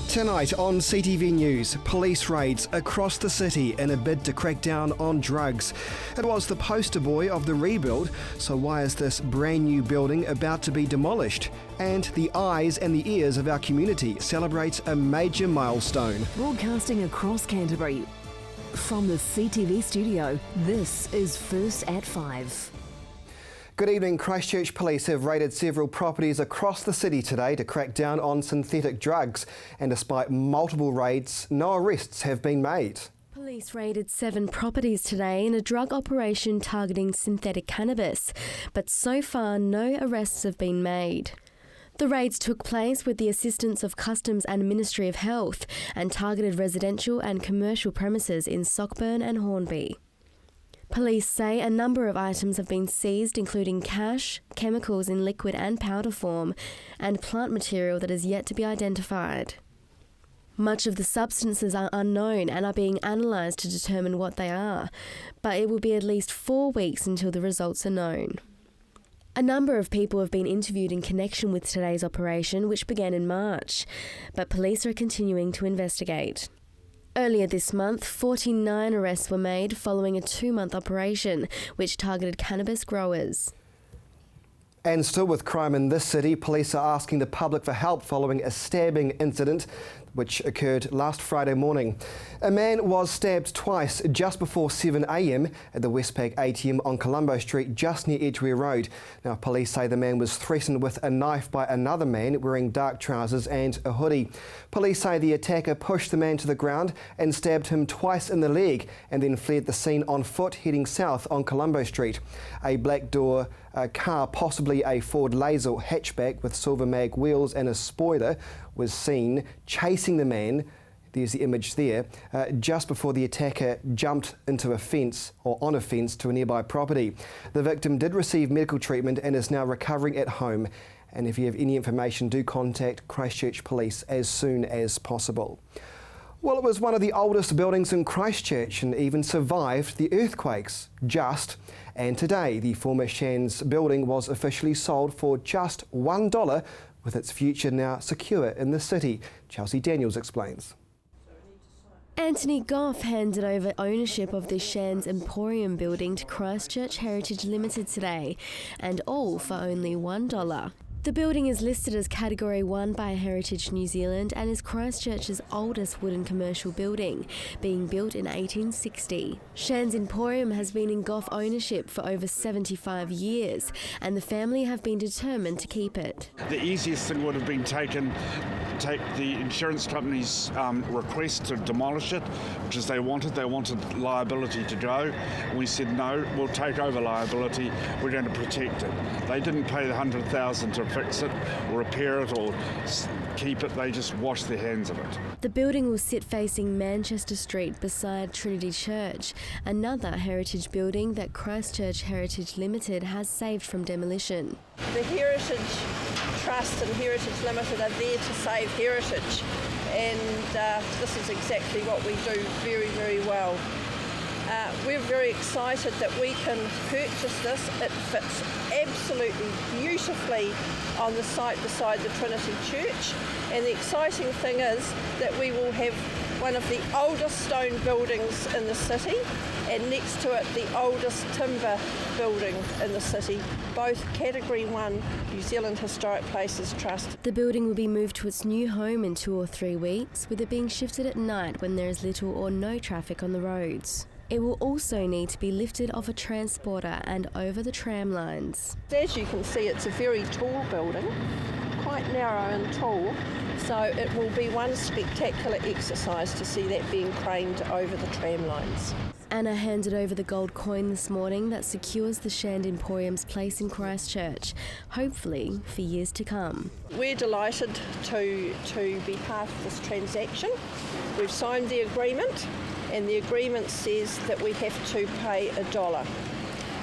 Tonight on CTV News, police raids across the city in a bid to crack down on drugs. It was the poster boy of the rebuild, so why is this brand new building about to be demolished? And the eyes and the ears of our community celebrates a major milestone. Broadcasting across Canterbury from the CTV studio, this is First at 5. Good evening. Christchurch Police have raided several properties across the city today to crack down on synthetic drugs. And despite multiple raids, no arrests have been made. Police raided 7 properties today in a drug operation targeting synthetic cannabis, but so far no arrests have been made. The raids took place with the assistance of Customs and Ministry of Health and targeted residential and commercial premises in Sockburn and Hornby. Police say a number of items have been seized, including cash, chemicals in liquid and powder form, and plant material that is yet to be identified. Much of the substances are unknown and are being analysed to determine what they are, but it will be at least 4 weeks until the results are known. A number of people have been interviewed in connection with today's operation, which began in March, but police are continuing to investigate. Earlier this month, 49 arrests were made following a 2-month operation which targeted cannabis growers. And still with crime in this city, police are asking the public for help following a stabbing incident which occurred last Friday morning. A man was stabbed twice just before 7 a.m. at the Westpac ATM on Colombo Street, just near Edgware Road. Now, police say the man was threatened with a knife by another man wearing dark trousers and a hoodie. Police say the attacker pushed the man to the ground and stabbed him twice in the leg and then fled the scene on foot heading south on Colombo Street. A black door car, possibly a Ford Laser hatchback with silver mag wheels and a spoiler, was seen chasing the man, there's the image there, just before the attacker jumped into a fence or on a fence to a nearby property. The victim did receive medical treatment and is now recovering at home. And if you have any information, do contact Christchurch Police as soon as possible. Well, it was one of the oldest buildings in Christchurch and even survived the earthquakes, and today the former Shan's building was officially sold for just $1, with its future now secure in the city. Chelsea Daniels explains. Anthony Goff handed over ownership of the Shan's Emporium building to Christchurch Heritage Limited today, and all for only $1. The building is listed as Category 1 by Heritage New Zealand and is Christchurch's oldest wooden commercial building, being built in 1860. Shan's Emporium has been in Goff ownership for over 75 years, and the family have been determined to keep it. The easiest thing would have been take the insurance company's request to demolish it, which is they wanted liability to go. And we said no, we'll take over liability, we're going to protect it. They didn't pay the $100,000 to fix it or repair it or keep it, they just washed their hands of it. The building will sit facing Manchester Street beside Trinity Church, another heritage building that Christchurch Heritage Limited has saved from demolition. The Heritage Trust and Heritage Limited are there to save heritage, and this is exactly what we do very, very well. We're very excited that we can purchase this. It fits absolutely beautifully on the site beside the Trinity Church, and the exciting thing is that we will have one of the oldest stone buildings in the city, and next to it the oldest timber building in the city, both Category 1 New Zealand Historic Places Trust. The building will be moved to its new home in 2 or 3 weeks, with it being shifted at night when there is little or no traffic on the roads. It will also need to be lifted off a transporter and over the tram lines. As you can see, it's a very tall building, quite narrow and tall, so it will be one spectacular exercise to see that being craned over the tram lines. Anna handed over the gold coin this morning that secures the Shan Emporium's place in Christchurch, hopefully for years to come. We're delighted to be part of this transaction. We've signed the agreement, and the agreement says that we have to pay $1.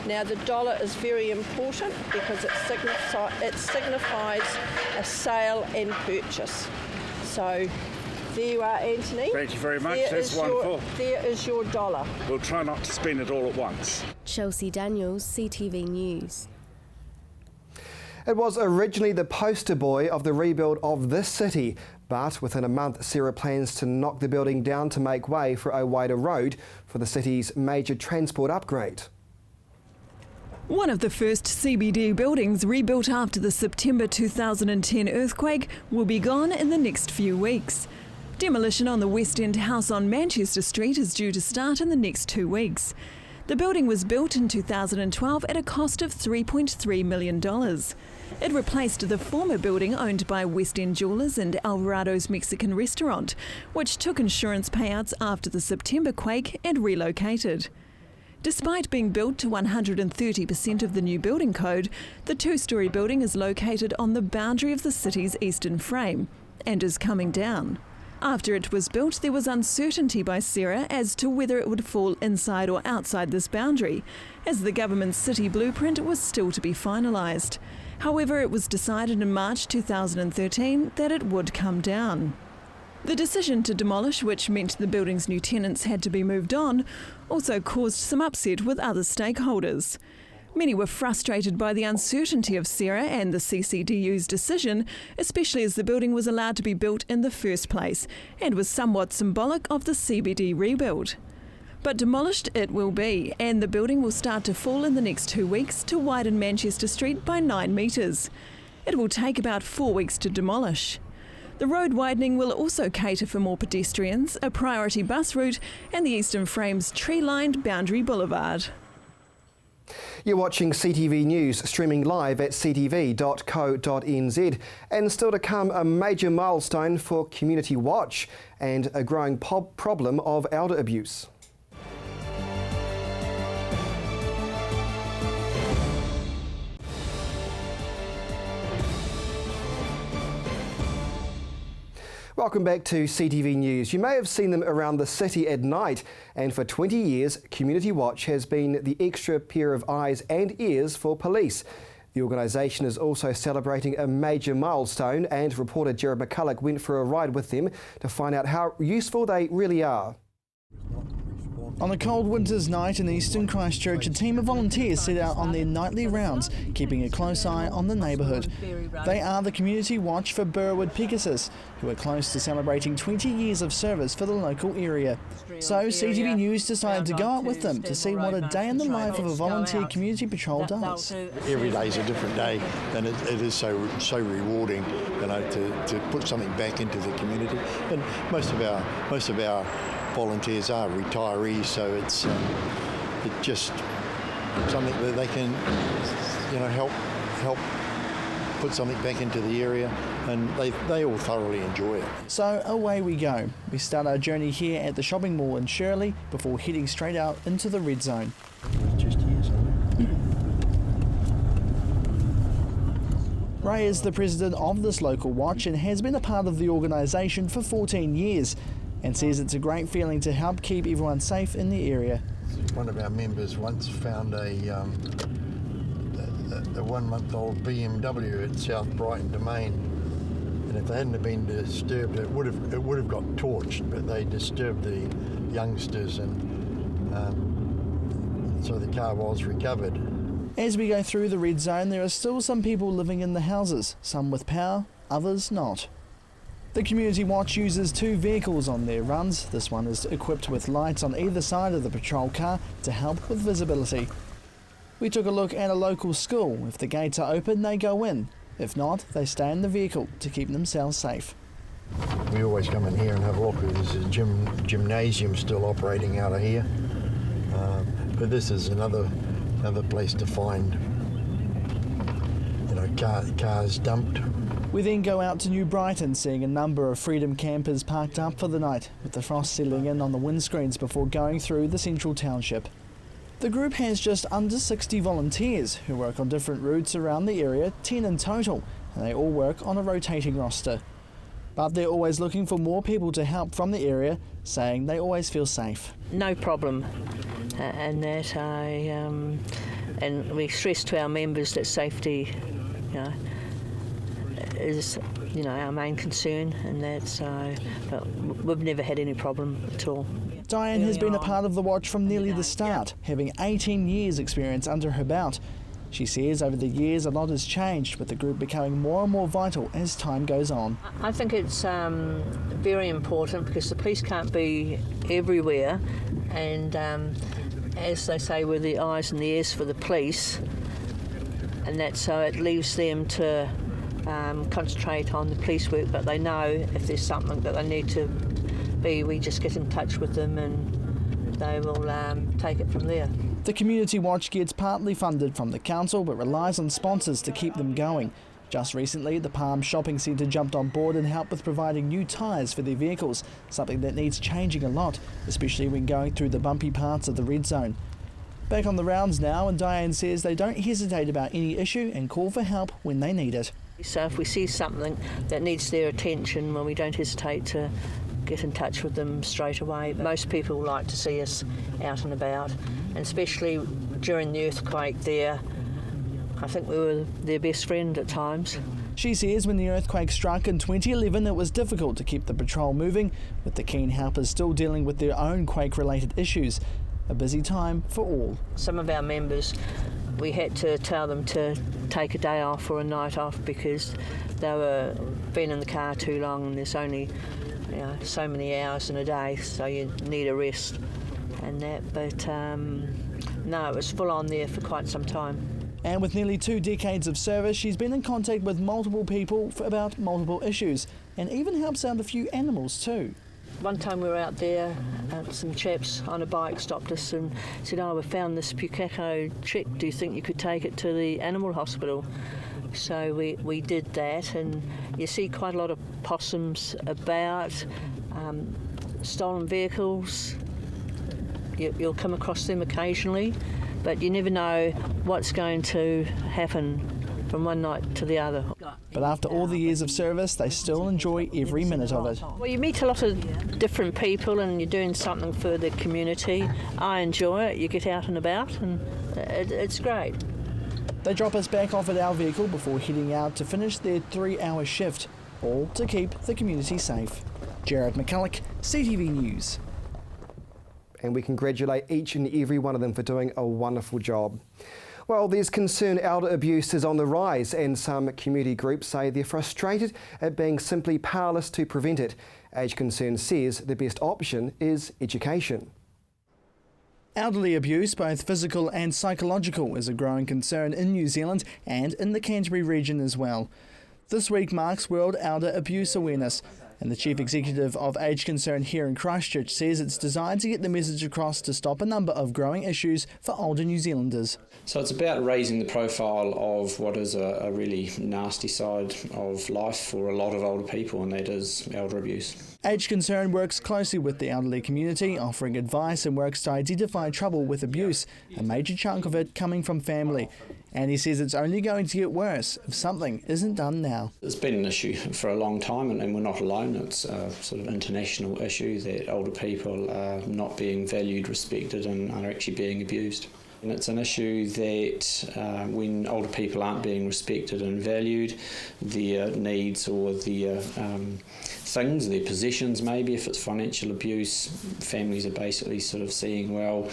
Now, the dollar is very important because it signifies a sale and purchase. So there you are, Anthony. Thank you very much, that's wonderful. There is your $1. We'll try not to spend it all at once. Chelsea Daniels, CTV News. It was originally the poster boy of the rebuild of this city, but within a month, Sarah plans to knock the building down to make way for a wider road for the city's major transport upgrade. One of the first CBD buildings rebuilt after the September 2010 earthquake will be gone in the next few weeks. Demolition on the West End house on Manchester Street is due to start in the next 2 weeks. The building was built in 2012 at a cost of $3.3 million. It replaced the former building owned by West End Jewellers and Alvarado's Mexican restaurant, which took insurance payouts after the September quake and relocated. Despite being built to 130% of the new building code, the two-storey building is located on the boundary of the city's eastern frame and is coming down. After it was built, there was uncertainty by Sarah as to whether it would fall inside or outside this boundary, as the government's city blueprint was still to be finalised. However, it was decided in March 2013 that it would come down. The decision to demolish, which meant the building's new tenants had to be moved on, also caused some upset with other stakeholders. Many were frustrated by the uncertainty of Sarah and the CCDU's decision, especially as the building was allowed to be built in the first place and was somewhat symbolic of the CBD rebuild. But demolished it will be, and the building will start to fall in the next 2 weeks to widen Manchester Street by 9 metres. It will take about 4 weeks to demolish. The road widening will also cater for more pedestrians, a priority bus route, and the Eastern Frame's tree-lined Boundary Boulevard. You're watching CTV News, streaming live at ctv.co.nz. And still to come, a major milestone for Community Watch and a growing problem of elder abuse. Welcome back to CTV News. You may have seen them around the city at night, and for 20 years, Community Watch has been the extra pair of eyes and ears for police. The organisation is also celebrating a major milestone, and reporter Jared McCulloch went for a ride with them to find out how useful they really are. On a cold winter's night in eastern Christchurch, a team of volunteers set out on their nightly rounds, keeping a close eye on the neighbourhood. They are the Community Watch for Burwood Pegasus, who are close to celebrating 20 years of service for the local area. So CTV News decided to go out with them to see what a day in the life of a volunteer community patrol does. Every day is a different day, and it is so rewarding, to put something back into the community. And most of our volunteers are retirees, so it's just something that they can, help put something back into the area, and they all thoroughly enjoy it. So away we go. We start our journey here at the shopping mall in Shirley before heading straight out into the red zone. Just here, Ray is the president of this local watch and has been a part of the organisation for 14 years. And says it's a great feeling to help keep everyone safe in the area. One of our members once found a 1-month-old BMW at South Brighton Domain, and if they hadn't been disturbed, it would have got torched. But they disturbed the youngsters, and so the car was recovered. As we go through the red zone, there are still some people living in the houses, some with power, others not. The Community Watch uses 2 vehicles on their runs. This one is equipped with lights on either side of the patrol car to help with visibility. We took a look at a local school. If the gates are open, they go in. If not, they stay in the vehicle to keep themselves safe. We always come in here and have a look. There's a gymnasium still operating out of here, but this is another place to find, cars dumped. We then go out to New Brighton, seeing a number of Freedom campers parked up for the night, with the frost settling in on the windscreens before going through the central township. The group has just under 60 volunteers who work on different routes around the area, 10 in total, and they all work on a rotating roster. But they're always looking for more people to help from the area, saying they always feel safe. No problem, and that and we stress to our members that safety, is our main concern, and that's but we've never had any problem at all. Diane has been a part of the watch from nearly the start, having 18 years experience under her belt. She says over the years a lot has changed, with the group becoming more and more vital as time goes on. I think it's very important because the police can't be everywhere, and as they say, we're the eyes and the ears for the police, and that's so it leaves them to concentrate on the police work, but they know if there's something that they need to be, we just get in touch with them and they will take it from there. The Community Watch gets partly funded from the council but relies on sponsors to keep them going. Just recently, the Palm Shopping Centre jumped on board and helped with providing new tyres for their vehicles, something that needs changing a lot, especially when going through the bumpy parts of the red zone. Back on the rounds now, and Diane says they don't hesitate about any issue and call for help when they need it. So if we see something that needs their attention, well, we don't hesitate to get in touch with them straight away. Most people like to see us out and about, and especially during the earthquake there, I think we were their best friend at times. She says when the earthquake struck in 2011 it was difficult to keep the patrol moving, with the keen helpers still dealing with their own quake-related issues. A busy time for all. Some of our members, we had to tell them to take a day off or a night off because they were been in the car too long and there's only so many hours in a day, so you need a rest and that. But no, it was full on there for quite some time. And with nearly 2 decades of service, she's been in contact with multiple people about multiple issues and even helps out a few animals too. One time we were out there, some chaps on a bike stopped us and said, "Oh, we found this pukeko chick, do you think you could take it to the animal hospital?" So we did that, and you see quite a lot of possums about, stolen vehicles. You'll come across them occasionally, but you never know what's going to happen from one night to the other. But after all the years of service, they still enjoy every minute of it. Well, you meet a lot of different people and you're doing something for the community. I enjoy it. You get out and about and it's great. They drop us back off at our vehicle before heading out to finish their 3-hour shift, all to keep the community safe. Jared McCulloch, CTV News. And we congratulate each and every one of them for doing a wonderful job. Well, there's concern elder abuse is on the rise, and some community groups say they're frustrated at being simply powerless to prevent it. Age Concern says the best option is education. Elderly abuse, both physical and psychological, is a growing concern in New Zealand and in the Canterbury region as well. This week marks World Elder Abuse Awareness, and the Chief Executive of Age Concern here in Christchurch says it's designed to get the message across to stop a number of growing issues for older New Zealanders. So it's about raising the profile of what is a really nasty side of life for a lot of older people, and that is elder abuse. Age Concern works closely with the elderly community, offering advice and works to identify trouble with abuse, a major chunk of it coming from family. And he says it's only going to get worse if something isn't done now. It's been an issue for a long time, and we're not alone. It's a sort of international issue that older people are not being valued, respected, and are actually being abused. And it's an issue that when older people aren't being respected and valued, their needs or their things, their possessions maybe, if it's financial abuse, families are basically sort of seeing, well,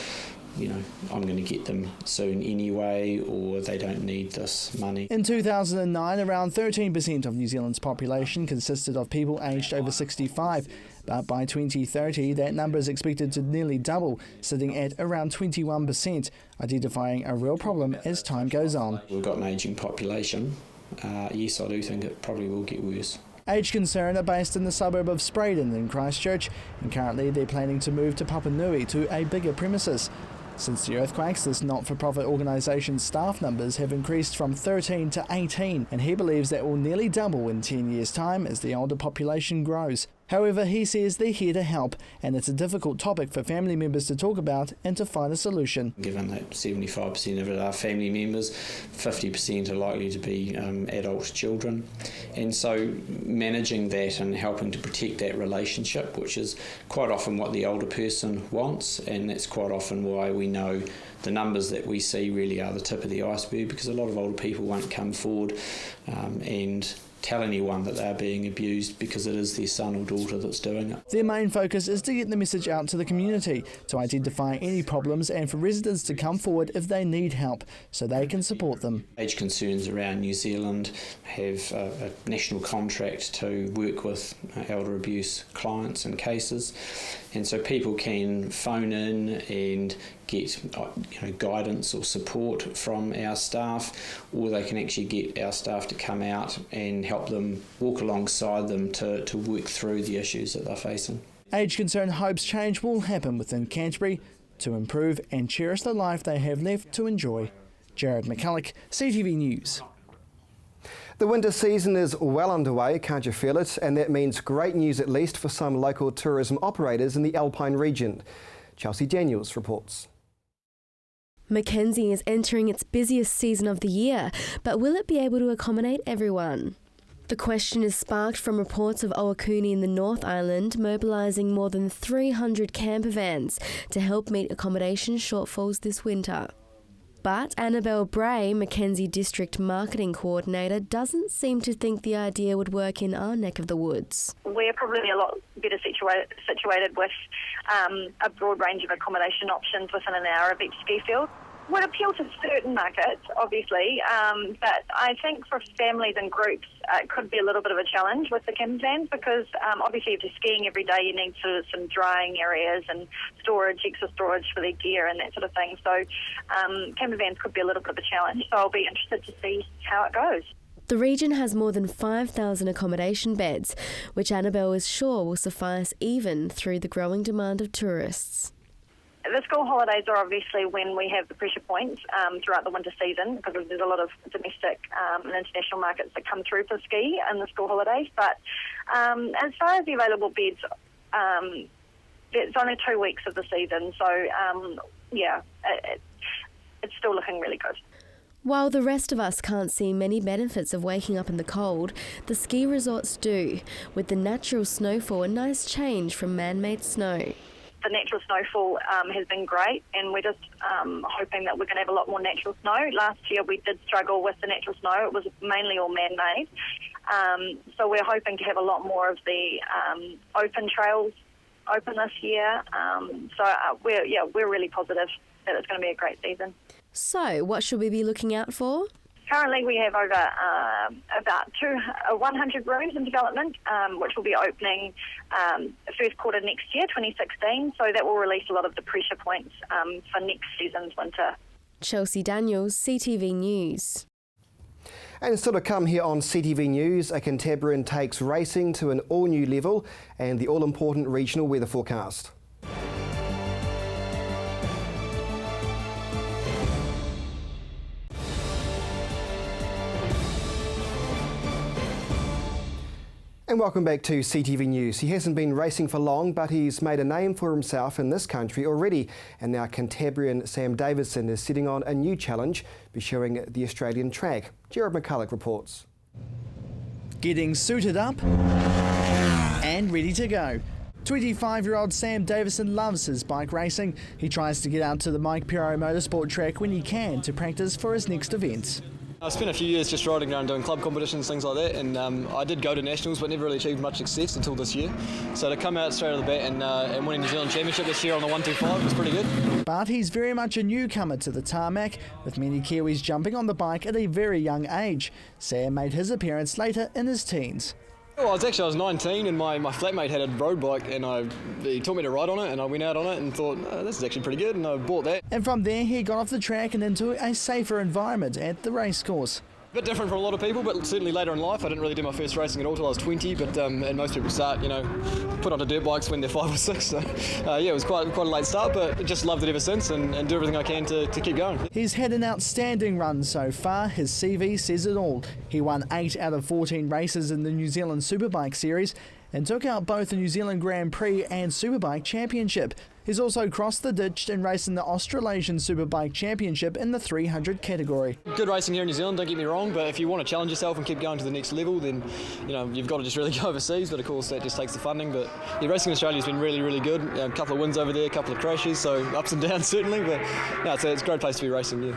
you know, I'm going to get them soon anyway, or they don't need this money. In 2009, around 13% of New Zealand's population consisted of people aged over 65, but by 2030 that number is expected to nearly double, sitting at around 21%, identifying a real problem as time goes on. We've got an ageing population. Yes, I do think it probably will get worse. Age Concern are based in the suburb of Spraydon in Christchurch, and currently they're planning to move to Papanui to a bigger premises. Since the earthquakes, this not-for-profit organisation's staff numbers have increased from 13 to 18, and he believes that will nearly double in 10 years' time as the older population grows. However, he says they're here to help, and it's a difficult topic for family members to talk about and to find a solution. Given that 75% of it are family members, 50% are likely to be adult children, and so managing that and helping to protect that relationship, which is quite often what the older person wants, and that's quite often why we know the numbers that we see really are the tip of the iceberg, because a lot of older people won't come forward and tell anyone that they're being abused, because it is their son or daughter that's doing it. Their main focus is to get the message out to the community, to identify any problems and for residents to come forward if they need help, so they can support them. Age Concerns around New Zealand have a national contract to work with elder abuse clients and cases, and so people can phone in and get guidance or support from our staff, or they can actually get our staff to come out and help them, walk alongside them to work through the issues that they're facing. Age Concern hopes change will happen within Canterbury to improve and cherish the life they have left to enjoy. Jared McCulloch, CTV News. The winter season is well underway, can't you feel it? And that means great news, at least for some local tourism operators in the Alpine region. Chelsea Daniels reports. Mackenzie is entering its busiest season of the year, but will it be able to accommodate everyone? The question is sparked from reports of Owakuni in the North Island mobilising more than 300 camper vans to help meet accommodation shortfalls this winter. But Annabelle Bray, Mackenzie District Marketing Coordinator, doesn't seem to think the idea would work in our neck of the woods. We're probably a lot better situated with a broad range of accommodation options within an hour of each ski field. Would appeal to certain markets, obviously, but I think for families and groups it could be a little bit of a challenge with the camper vans, because obviously if you're skiing every day you need sort of some drying areas and storage, extra storage for their gear and that sort of thing. So camper vans could be a little bit of a challenge, so I'll be interested to see how it goes. The region has more than 5,000 accommodation beds, which Annabelle is sure will suffice even through the growing demand of tourists. The school holidays are obviously when we have the pressure points throughout the winter season, because there's a lot of domestic and international markets that come through for ski in the school holidays. But as far as the available beds, it's only 2 weeks of the season, so it's still looking really good. While the rest of us can't see many benefits of waking up in the cold, the ski resorts do, with the natural snowfall a nice change from man-made snow. The natural snowfall has been great, and we're just hoping that we're going to have a lot more natural snow. Last year we did struggle with the natural snow. It was mainly all man-made. So we're hoping to have a lot more of the open trails open this year. We're really positive that it's going to be a great season. So what should we be looking out for? Currently we have over about 100 rooms in development, which will be opening first quarter next year, 2016. So that will release a lot of the pressure points for next season's winter. Chelsea Daniels, CTV News. And still to come here on CTV News, a Canterburyan takes racing to an all-new level and the all-important regional weather forecast. And welcome back to CTV News. He hasn't been racing for long, but he's made a name for himself in this country already. And now Canterburyan Sam Davison is sitting on a new challenge, pursuing the Australian track. Jared McCulloch reports. Getting suited up and ready to go. 25-year-old Sam Davison loves his bike racing. He tries to get out to the Mike Pirro Motorsport track when he can to practice for his next event. I spent a few years just riding around doing club competitions, things like that, and I did go to nationals but never really achieved much success until this year. So to come out straight out of the bat and win a New Zealand Championship this year on the 125 was pretty good. But he's very much a newcomer to the tarmac, with many Kiwis jumping on the bike at a very young age. Sam made his appearance later in his teens. Well, I was 19 and my flatmate had a road bike and he taught me to ride on it, and I went out on it and thought, this is actually pretty good, and I bought that. And from there he got off the track and into a safer environment at the racecourse. A bit different from a lot of people, but certainly later in life. I didn't really do my first racing at all till I was 20, but and most people start, put onto dirt bikes when they're 5 or 6. So it was quite a late start, but just loved it ever since and do everything I can to keep going. He's had an outstanding run so far. His CV says it all. He won 8 out of 14 races in the New Zealand Superbike Series and took out both the New Zealand Grand Prix and Superbike Championship. He's also crossed the ditch and raced in the Australasian Superbike Championship in the 300 category. Good racing here in New Zealand, don't get me wrong, but if you want to challenge yourself and keep going to the next level, then you've got to just really go overseas, but of course that just takes the funding. But racing in Australia has been really, really good. A couple of wins over there, a couple of crashes, so ups and downs certainly, but it's a great place to be racing, yeah.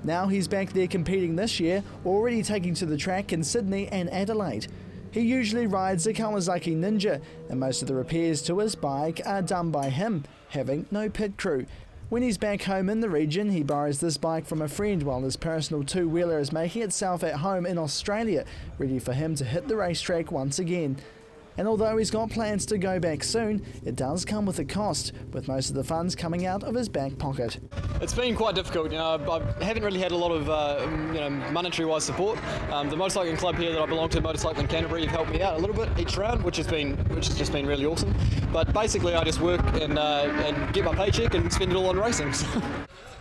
Now he's back there competing this year, already taking to the track in Sydney and Adelaide. He usually rides a Kawasaki Ninja, and most of the repairs to his bike are done by him, having no pit crew. When he's back home in the region, he borrows this bike from a friend while his personal two-wheeler is making itself at home in Australia, ready for him to hit the racetrack once again. And although he's got plans to go back soon, it does come with a cost, with most of the funds coming out of his back pocket. It's been quite difficult. I haven't really had a lot of monetary-wise support. The motorcycling club here that I belong to, Motorcycling Canterbury, have helped me out a little bit each round, which has just been really awesome. But basically, I just work and get my paycheck and spend it all on racing.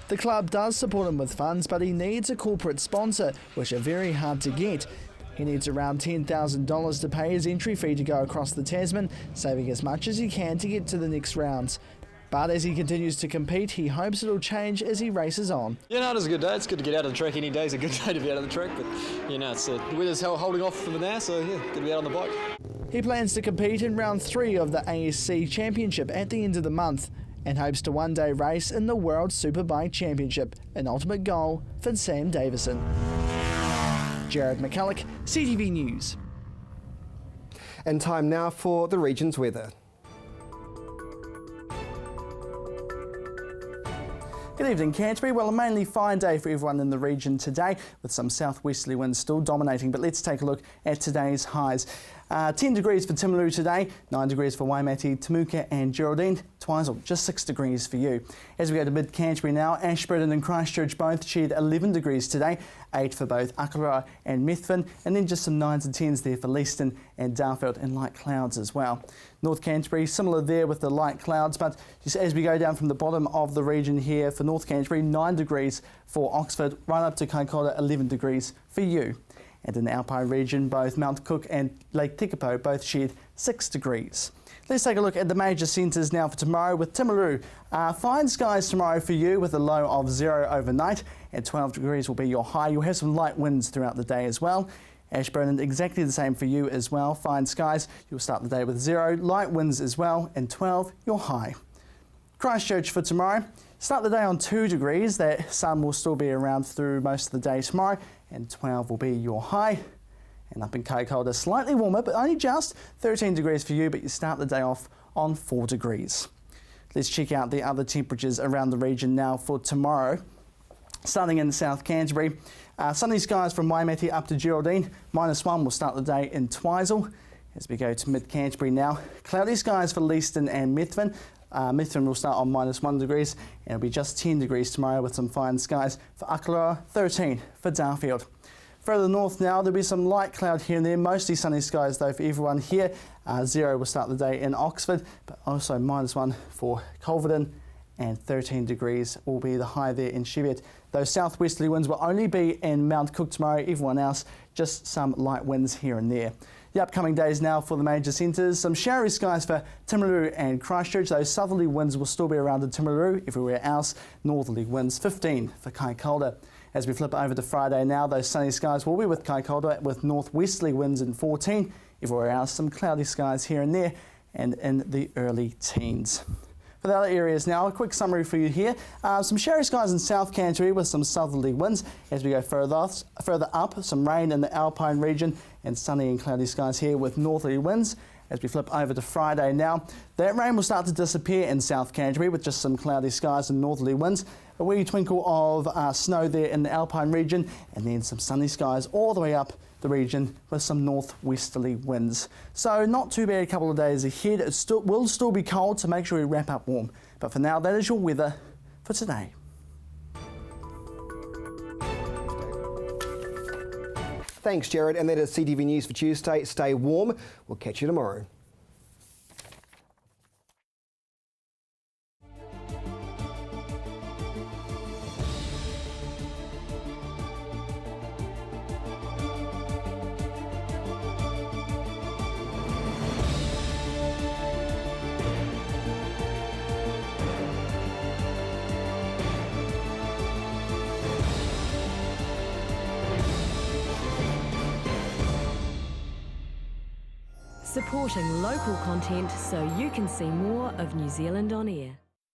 The club does support him with funds, but he needs a corporate sponsor, which are very hard to get. He needs around $10,000 to pay his entry fee to go across the Tasman, saving as much as he can to get to the next rounds. But as he continues to compete, he hopes it'll change as he races on. Yeah, no, it is a good day. It's good to get out of the track. Any day is a good day to be out of the track, but it's the weather's holding off for now, so yeah, good to be out on the bike. He plans to compete in round 3 of the ASC Championship at the end of the month, and hopes to one day race in the World Superbike Championship, an ultimate goal for Sam Davison. Jared McCulloch, CTV News. And time now for the region's weather. Good evening, Canterbury. Well, a mainly fine day for everyone in the region today, with some southwesterly winds still dominating. But let's take a look at today's highs. 10 degrees for Timaru today, 9 degrees for Waimate, Temuka and Geraldine, Twizel just 6 degrees for you. As we go to mid-Canterbury now, Ashburton and Christchurch both shared 11 degrees today, 8 for both Akaroa and Methven, and then just some 9s and 10s there for Leeston and Darfield, and light clouds as well. North Canterbury, similar there with the light clouds, but just as we go down from the bottom of the region here for North Canterbury, 9 degrees for Oxford, right up to Kaikoura, 11 degrees for you. And in the Alpine region, both Mount Cook and Lake Tekapo both shared 6 degrees. Let's take a look at the major centres now for tomorrow with Timaru. Fine skies tomorrow for you with a low of 0 overnight, and 12 degrees will be your high. You'll have some light winds throughout the day as well. Ashburton, exactly the same for you as well. Fine skies, you'll start the day with 0, light winds as well, and 12 your high. Christchurch for tomorrow. Start the day on 2 degrees. That sun will still be around through most of the day tomorrow, and 12 will be your high. And up in Kaikoura, slightly warmer, but only just 13 degrees for you, but you start the day off on 4 degrees. Let's check out the other temperatures around the region now for tomorrow. Starting in South Canterbury, sunny skies from Waimate up to Geraldine. -1 will start the day in Twizel. As we go to mid-Canterbury now, cloudy skies for Leeston and Methven. Methven will start on -1 degrees, and it'll be just 10 degrees tomorrow with some fine skies for Akaroa, 13 for Darfield. Further north now, there'll be some light cloud here and there, mostly sunny skies though for everyone here. 0 will start the day in Oxford, but also -1 for Culverden, and 13 degrees will be the high there in Cheviot. Those southwesterly winds will only be in Mount Cook tomorrow, everyone else just some light winds here and there. The upcoming days now for the major centres, some showery skies for Timaru and Christchurch. Those southerly winds will still be around in Timaru, everywhere else northerly winds 15 for Kaikoura. As we flip over to Friday now, those sunny skies will be with Kaikoura with northwesterly winds in 14, everywhere else some cloudy skies here and there, and in the early teens. For the other areas now, a quick summary for you here. Some showery skies in South Canterbury with some southerly winds. As we go further up, some rain in the Alpine region and sunny and cloudy skies here with northerly winds. As we flip over to Friday now, that rain will start to disappear in South Canterbury with just some cloudy skies and northerly winds. A wee twinkle of snow there in the Alpine region, and then some sunny skies all the way up the region with some northwesterly winds. So not too bad a couple of days ahead. It will still be cold, so make sure we wrap up warm. But for now, that is your weather for today. Thanks, Jared. And that is CTV News for Tuesday. Stay warm. We'll catch you tomorrow. Supporting local content so you can see more of New Zealand on air.